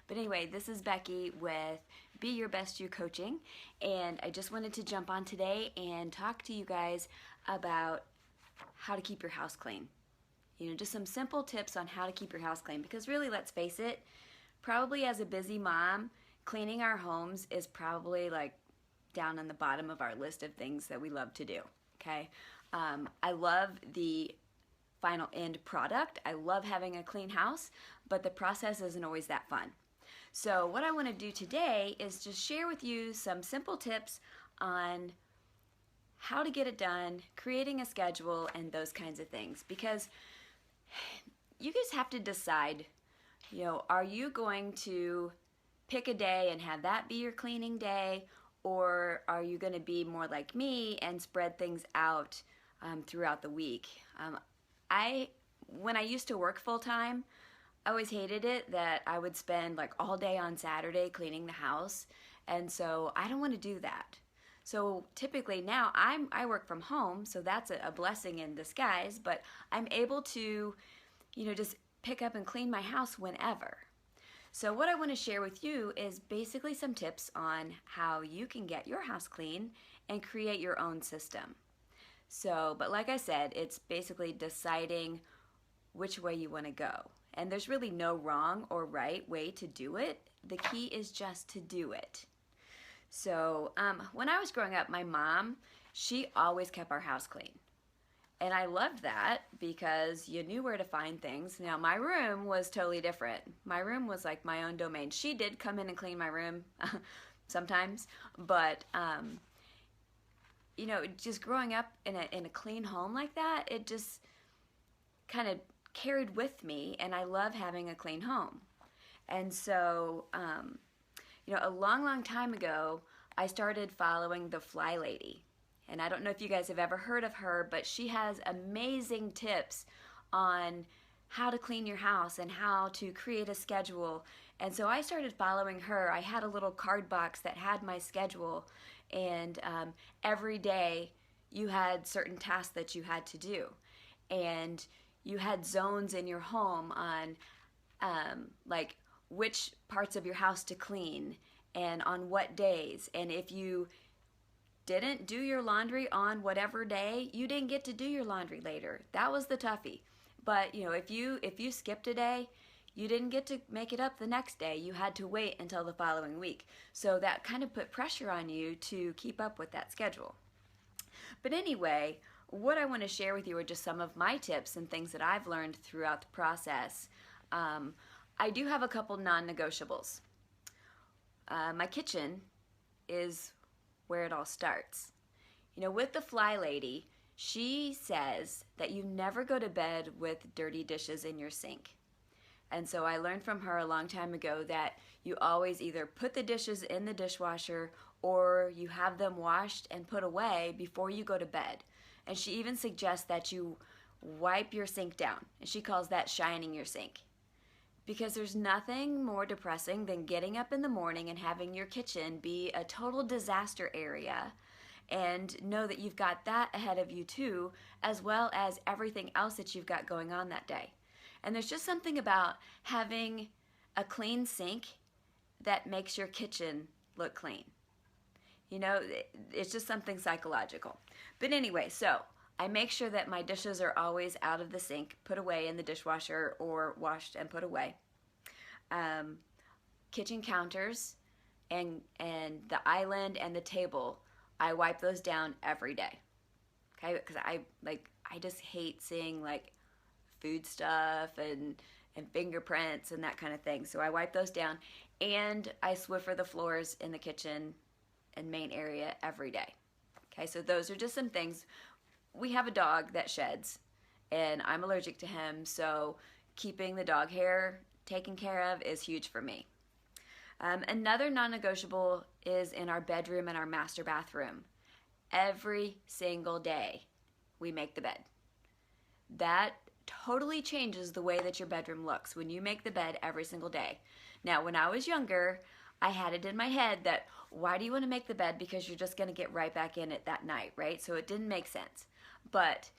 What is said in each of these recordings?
But anyway, this is Becky with Be Your Best You Coaching, and I just wanted to jump on today and talk to you guys about how to keep your house clean. Just some simple tips on how to keep your house clean, because really, let's face it, probably as a busy mom, cleaning our homes is probably like down on the bottom of our list of things that we love to do, okay? I love the final end product. I love having a clean house, but the process isn't always that fun. So what I want to do today is just share with you some simple tips on how to get it done, creating a schedule, and those kinds of things. Because you just have to decide, are you going to pick a day and have that be your cleaning day, or are you going to be more like me and spread things out throughout the week? When I used to work full-time, I always hated it that I would spend like all day on Saturday cleaning the house, and so I don't want to do that. So typically now I work from home, so that's a blessing in disguise, but I'm able to, just pick up and clean my house whenever. So what I want to share with you is basically some tips on how you can get your house clean and create your own system. So, but like I said, it's basically deciding which way you want to go. And there's really no wrong or right way to do it. The key is just to do it. So when I was growing up, my mom, she always kept our house clean. And I loved that because you knew where to find things. Now, my room was totally different. My room was like my own domain. She did come in and clean my room sometimes, but just growing up in a clean home like that, it just kind of carried with me, and I love having a clean home. And so, a long time ago, I started following the Fly Lady. And I don't know if you guys have ever heard of her, but she has amazing tips on how to clean your house and how to create a schedule. And so I started following her. I had a little card box that had my schedule, and every day you had certain tasks that you had to do. And you had zones in your home on like which parts of your house to clean and on what days. And if you didn't do your laundry on whatever day, you didn't get to do your laundry later. That was the toughie. But if you skipped a day, you didn't get to make it up the next day. You had to wait until the following week. So that kind of put pressure on you to keep up with that schedule. But anyway, what I want to share with you are just some of my tips and things that I've learned throughout the process. I do have a couple non-negotiables. My kitchen is where it all starts. With the Fly Lady, she says that you never go to bed with dirty dishes in your sink. And so I learned from her a long time ago that you always either put the dishes in the dishwasher or you have them washed and put away before you go to bed. And she even suggests that you wipe your sink down, and she calls that shining your sink. Because there's nothing more depressing than getting up in the morning and having your kitchen be a total disaster area, and know that you've got that ahead of you too, as well as everything else that you've got going on that day. And there's just something about having a clean sink that makes your kitchen look clean. It's just something psychological. But anyway, so I make sure that my dishes are always out of the sink, put away in the dishwasher, or washed and put away. Kitchen counters and the island and the table, I wipe those down every day. Okay, because I just hate seeing like food stuff and fingerprints and that kind of thing. So I wipe those down, and I Swiffer the floors in the kitchen and main area every day. Okay, so those are just some things. We have a dog that sheds, and I'm allergic to him, so keeping the dog hair taken care of is huge for me. Another non-negotiable is in our bedroom and our master bathroom. Every single day, we make the bed. That totally changes the way that your bedroom looks when you make the bed every single day. Now, when I was younger, I had it in my head that why do you want to make the bed? Because you're just going to get right back in it that night, right? So it didn't make sense. But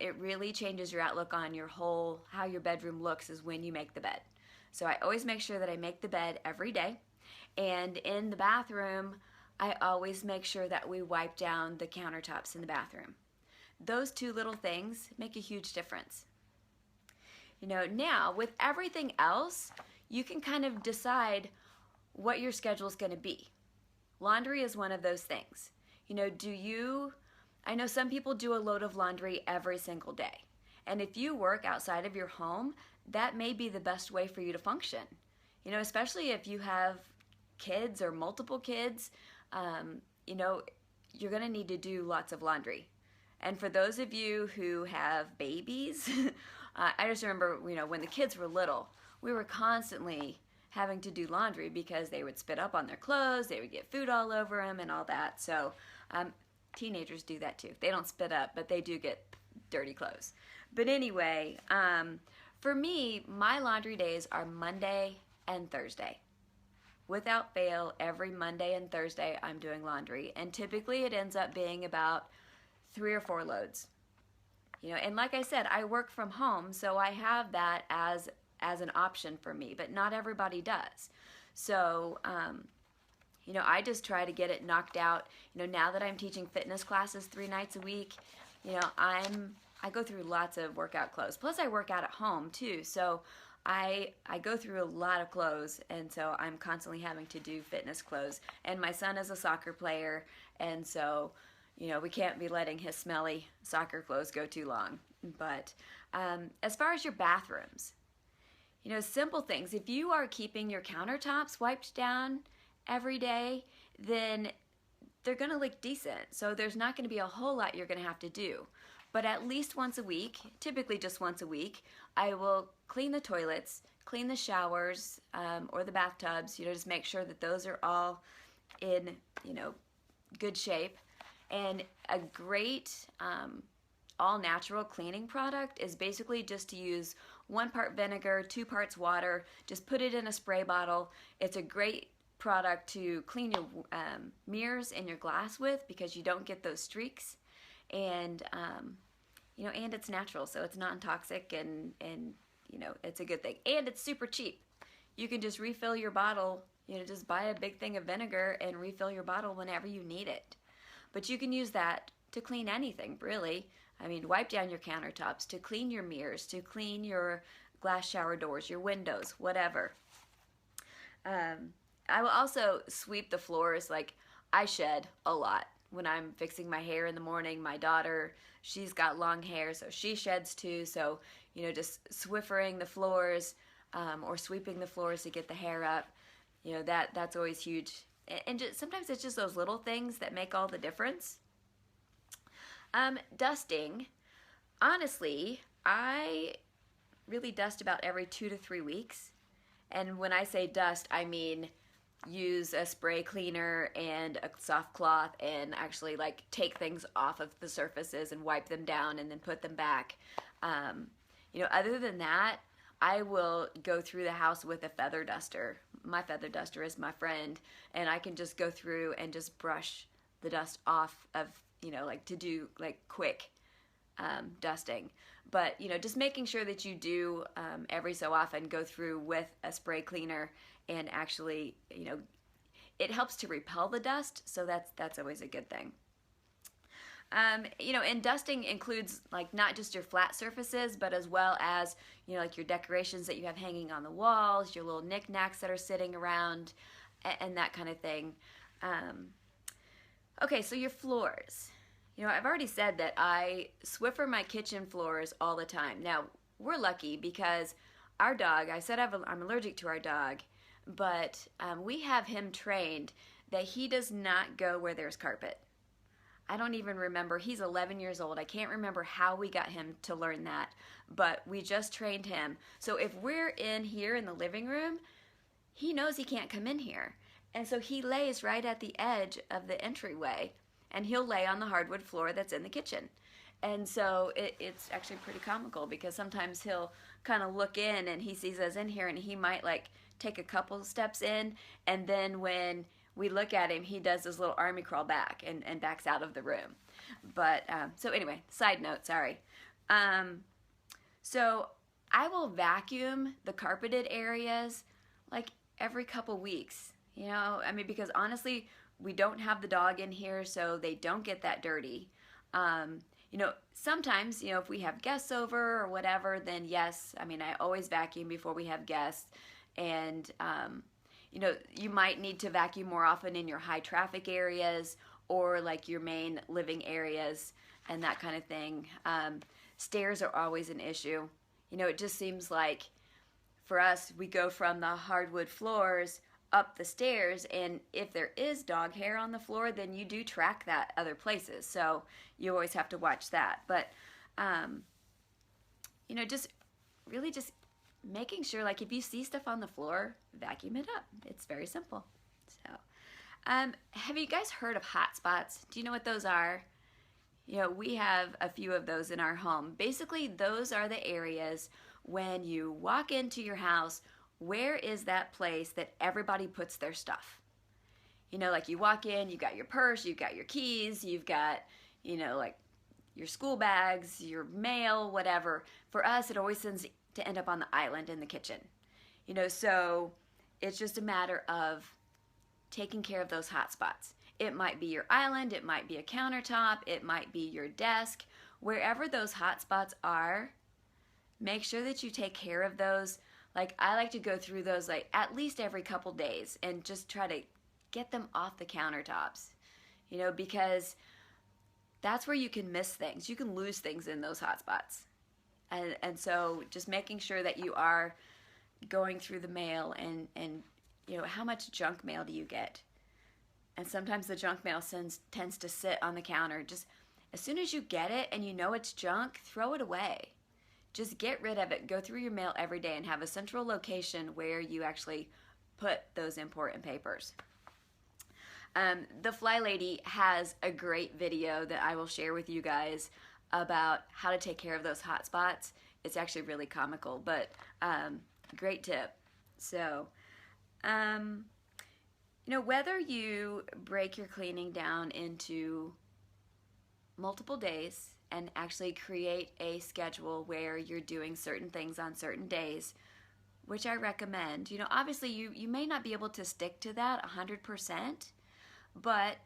it really changes your outlook on your how your bedroom looks is when you make the bed. So I always make sure that I make the bed every day. And in the bathroom, I always make sure that we wipe down the countertops in the bathroom. Those two little things make a huge difference. Now with everything else, you can kind of decide what your schedule is going to be. Laundry is one of those things. I know some people do a load of laundry every single day. And if you work outside of your home, that may be the best way for you to function. Especially if you have kids or multiple kids, you're going to need to do lots of laundry. And for those of you who have babies, I just remember, when the kids were little, we were constantly having to do laundry because they would spit up on their clothes, they would get food all over them and all that. So teenagers do that too. They don't spit up, but they do get dirty clothes. But anyway, for me, my laundry days are Monday and Thursday. Without fail, every Monday and Thursday I'm doing laundry, and typically it ends up being about 3 or 4 loads. And like I said, I work from home, so I have that as an option for me, but not everybody does. So, I just try to get it knocked out. Now that I'm teaching fitness classes 3 nights a week, I go through lots of workout clothes. Plus I work out at home too, so I go through a lot of clothes, and so I'm constantly having to do fitness clothes. And my son is a soccer player, and so we can't be letting his smelly soccer clothes go too long. But as far as your bathrooms, simple things. If you are keeping your countertops wiped down every day, then they're going to look decent. So there's not going to be a whole lot you're going to have to do. But at least once a week, typically just once a week, I will clean the toilets, clean the showers or the bathtubs, just make sure that those are all in, good shape. And a great all-natural cleaning product is basically just to use 1 part vinegar, 2 parts water, just put it in a spray bottle. It's a great product to clean your mirrors and your glass with because you don't get those streaks. And and it's natural, so it's non-toxic, and it's a good thing. And it's super cheap. You can just refill your bottle, just buy a big thing of vinegar and refill your bottle whenever you need it. But you can use that to clean anything, really. Wipe down your countertops, to clean your mirrors, to clean your glass shower doors, your windows, whatever. I will also sweep the floors. Like, I shed a lot. When I'm fixing my hair in the morning, my daughter, she's got long hair, so she sheds too. So, just swiffering the floors or sweeping the floors to get the hair up, that's always huge. And sometimes it's just those little things that make all the difference. Dusting, honestly, I really dust about every 2 to 3 weeks. And when I say dust, I mean use a spray cleaner and a soft cloth and actually take things off of the surfaces and wipe them down and then put them back. Other than that, I will go through the house with a feather duster. My feather duster is my friend, and I can just go through and just brush the dust off of, to do quick dusting. But, just making sure that you do every so often go through with a spray cleaner and actually, it helps to repel the dust, so that's always a good thing. And dusting includes not just your flat surfaces, but as well as, your decorations that you have hanging on the walls, your little knickknacks that are sitting around, and that kind of thing. Okay, so your floors. I've already said that I Swiffer my kitchen floors all the time. Now, we're lucky because our dog, I said I'm allergic to our dog, but we have him trained that he does not go where there's carpet. I don't even remember. He's 11 years old. I can't remember how we got him to learn that, but we just trained him. So if we're in here in the living room, he knows he can't come in here. And so he lays right at the edge of the entryway, and he'll lay on the hardwood floor that's in the kitchen. And so it's actually pretty comical because sometimes he'll kind of look in and he sees us in here and he might take a couple steps in, and then when we look at him, he does this little army crawl back and backs out of the room. But so anyway, side note, sorry. So I will vacuum the carpeted areas like every couple weeks, you know, I mean, because honestly, we don't have the dog in here, so they don't get that dirty. You know, sometimes, you know, if we have guests over or whatever, then yes, I mean, I always vacuum before we have guests. And, you know, you might need to vacuum more often in your high traffic areas or like your main living areas and that kind of thing. Stairs are always an issue. You know, it just seems like for us, we go from the hardwood floors up the stairs, and if there is dog hair on the floor, then you do track that other places. So you always have to watch that. But, you know, just really just making sure, like if you see stuff on the floor, vacuum it up. It's very simple. So, have you guys heard of hot spots? Do you know what those are? You know, we have a few of those in our home. Basically, those are the areas when you walk into your house, where is that place that everybody puts their stuff? You know, like you walk in, you've got your purse, you've got your keys, you've got, you know, like your school bags, your mail, whatever. For us, it always tends to end up on the island in the kitchen. You know, so it's just a matter of taking care of those hot spots. It might be your island, it might be a countertop, it might be your desk. Wherever those hot spots are, make sure that you take care of those. Like I like to go through those like at least every couple days and just try to get them off the countertops, you know, because that's where you can miss things. You can lose things in those hot spots. And so just making sure that you are going through the mail and you know, how much junk mail do you get? And sometimes the junk mail tends to sit on the counter. Just as soon as you get it and you know it's junk, throw it away. Just get rid of it. Go through your mail every day and have a central location where you actually put those important papers. The Fly Lady has a great video that I will share with you guys about how to take care of those hot spots. It's actually really comical, but great tip. So, you know, whether you break your cleaning down into multiple days and actually create a schedule where you're doing certain things on certain days, which I recommend. You know, obviously you may not be able to stick to that 100%, but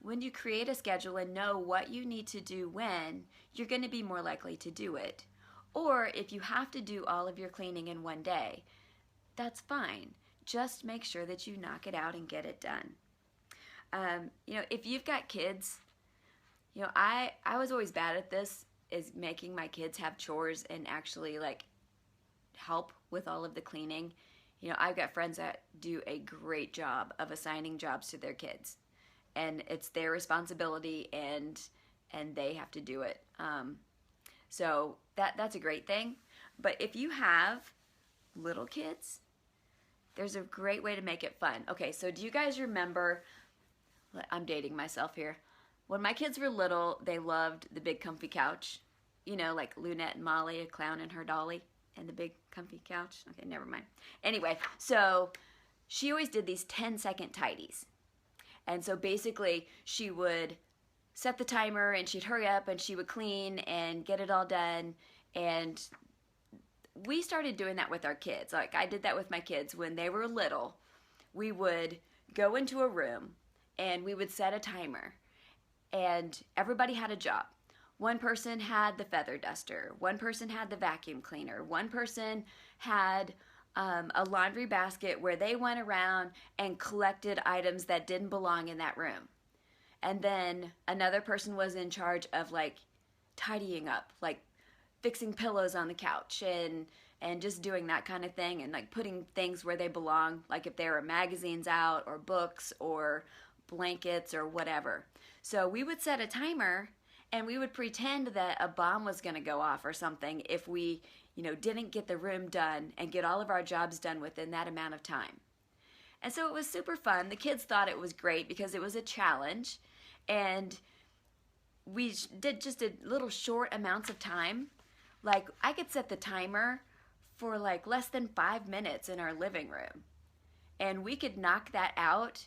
when you create a schedule and know what you need to do when, you're going to be more likely to do it. Or if you have to do all of your cleaning in one day, that's fine. Just make sure that you knock it out and get it done. You know, if you've got kids, you know, I was always bad at this, is making my kids have chores and actually like help with all of the cleaning. You know, I've got friends that do a great job of assigning jobs to their kids, and it's their responsibility and they have to do it. So that's a great thing. But if you have little kids, there's a great way to make it fun. Okay, so do you guys remember, I'm dating myself here. When my kids were little, they loved the big comfy couch. You know, like Lunette and Molly, a clown and her dolly, and the big comfy couch. Okay, never mind. Anyway, so she always did these 10-second tidies. And so basically, she would set the timer and she'd hurry up and she would clean and get it all done. And we started doing that with our kids. Like I did that with my kids when they were little. We would go into a room and we would set a timer, and everybody had a job. One person had the feather duster, one person had the vacuum cleaner, one person had a laundry basket where they went around and collected items that didn't belong in that room. And then another person was in charge of like tidying up, like fixing pillows on the couch and just doing that kind of thing, and like putting things where they belong, like if there were magazines out or books or blankets or whatever. So we would set a timer and we would pretend that a bomb was going to go off or something if we, you know, didn't get the room done and get all of our jobs done within that amount of time. And so it was super fun. The kids thought it was great because it was a challenge, and we did just a little short amounts of time. Like I could set the timer for like less than 5 minutes in our living room, and we could knock that out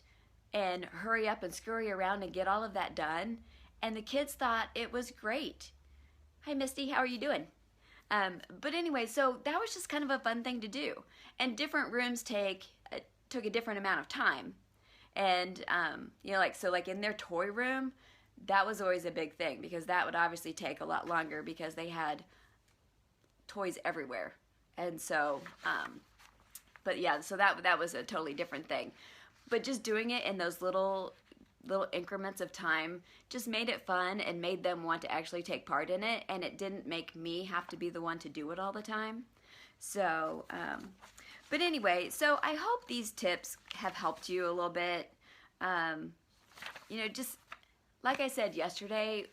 and hurry up and scurry around and get all of that done. And the kids thought it was great. Hi, Misty, how are you doing? But anyway, so that was just kind of a fun thing to do. And different rooms took a different amount of time. And you know, like so, like in their toy room, that was always a big thing because that would obviously take a lot longer because they had toys everywhere. And so, but yeah, so that was a totally different thing. But just doing it in those little increments of time just made it fun and made them want to actually take part in it, and it didn't make me have to be the one to do it all the time. So, but anyway, so I hope these tips have helped you a little bit. You know, just like I said yesterday,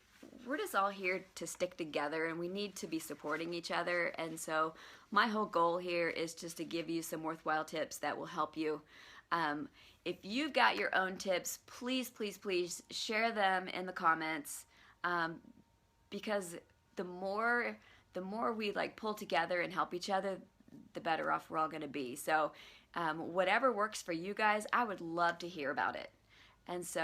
we're just all here to stick together and we need to be supporting each other. And so my whole goal here is just to give you some worthwhile tips that will help you. If you've got your own tips, please, please, please share them in the comments, because the more we like pull together and help each other, the better off we're all going to be. So whatever works for you guys, I would love to hear about it. And so